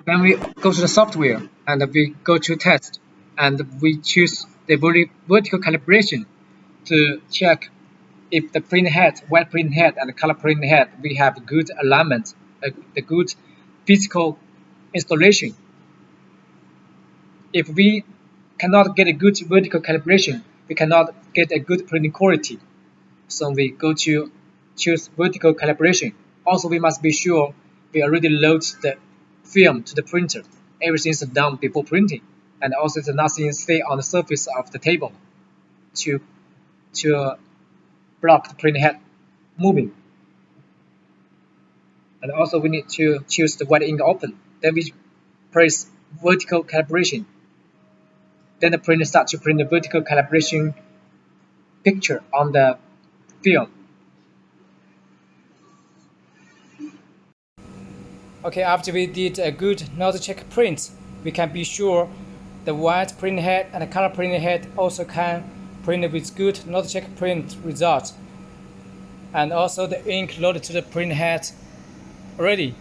Then we go to the software and we go to test and we choose the vertical calibration to check if the print head, white print head and color print head, we have good alignment, the good physical installation. If we cannot get a good vertical calibration, we cannot get a good printing quality. So we go to choose vertical calibration. Also, we must be sure we already load the film to the printer. Everything is done before printing, and also nothing stay on the surface of the table to block the print head moving. And also we need to choose the white ink open. Then we press vertical calibration. Then the printer starts to print the vertical calibration picture on the film. Okay, after we did a good node check print, we can be sure the white print head and the color print head also can print with good node check print result. And also the ink loaded to the print head already.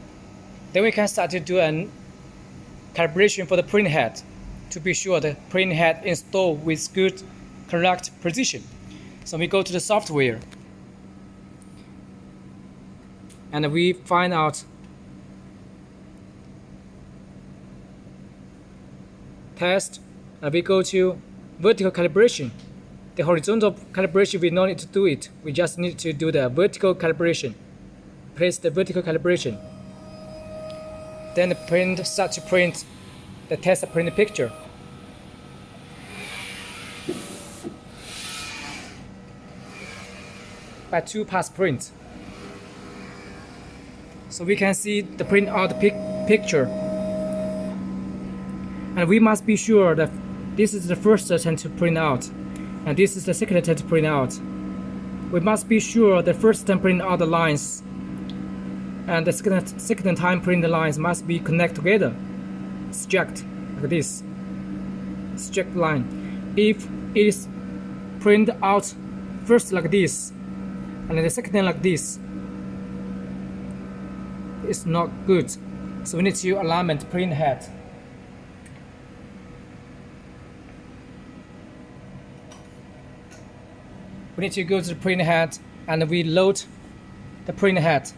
Then we can start to do a calibration for the print head to be sure the print head installed with good correct precision. So we go to the software and we find out test and we go to vertical calibration. The horizontal calibration we don't need to do it, we just need to do the vertical calibration. Place the vertical calibration. Then the print starts to print the test print picture. By 2-pass print. So we can see the print out picture. And we must be sure that this is the first attempt to print out, and this is the second attempt to print out. We must be sure the first time print out the lines, and the second time print the lines must be connected together, stacked like this, stacked line. If it is print out first like this, and then the second time like this, it's not good. So we need to alignment print head. We need to go to the print head and we load the print head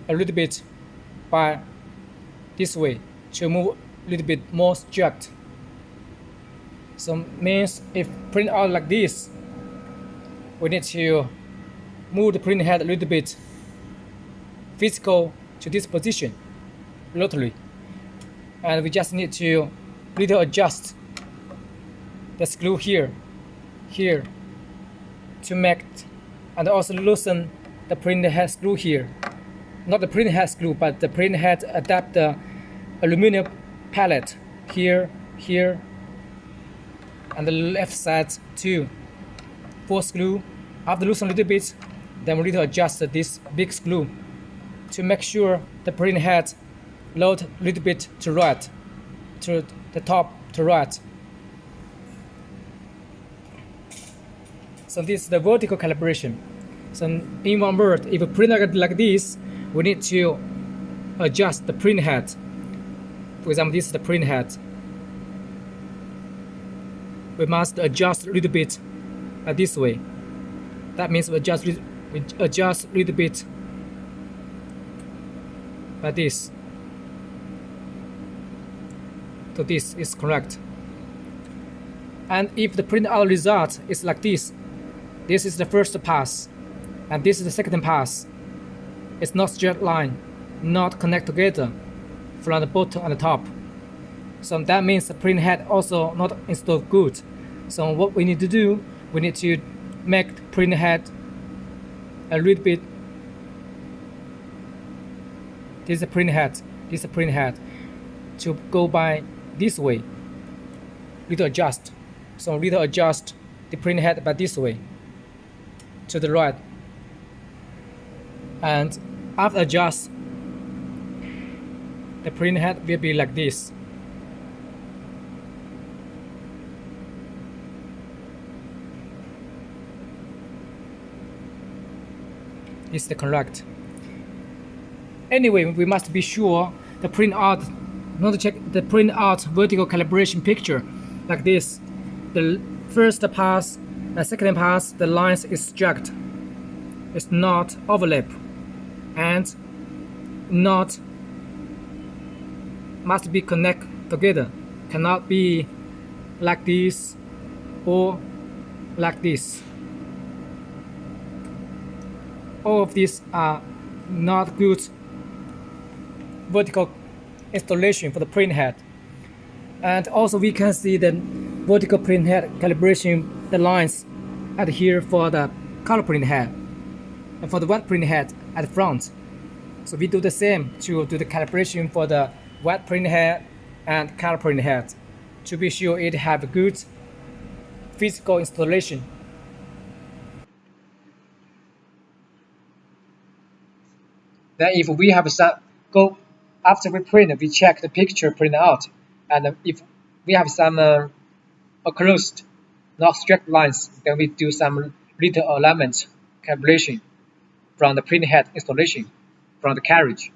a little bit by this way to move a little bit more straight. So means if print out like this, we need to move the print head a little bit physical to this position laterally, and we just need to little adjust the screw here to make and also loosen the print head screw here. Not the print head screw, but the print head adapt the aluminum pallet here, and the left side too. 4 screw. After loosen a little bit, then we need to adjust this big screw to make sure the print head load a little bit to right, to the top to right. So this is the vertical calibration. So in one word, if a printer like this, we need to adjust the print head. For example, this is the print head. We must adjust a little bit this way. That means we adjust a little bit like this. So this is correct. And if the print out result is like this is the first pass, and this is the second pass. It's not straight line, not connect together from the bottom and the top. So that means the print head also not installed good. So what we need to do, we need to make the print head a little bit. This is the print head. This is the print head. To go by this way, little adjust. So little adjust the print head by this way to the right, and after adjust, the print head will be like this. This is the correct. Anyway, we must be sure the print out In order to check the print out vertical calibration picture like this, the first pass, the second pass, the lines is struck. It's not overlap and not must be connect together. Cannot be like this or like this. All of these are not good vertical installation for the print head. And also we can see the vertical print head calibration, the lines at here for the color print head and for the wet print head at the front. So we do the same to do the calibration for the wet print head and color print head to be sure it have a good physical installation. Then if we have some go after we print, we check the picture print out, and if we have some closed, not straight lines, then we do some little alignment calibration from the print head installation from the carriage.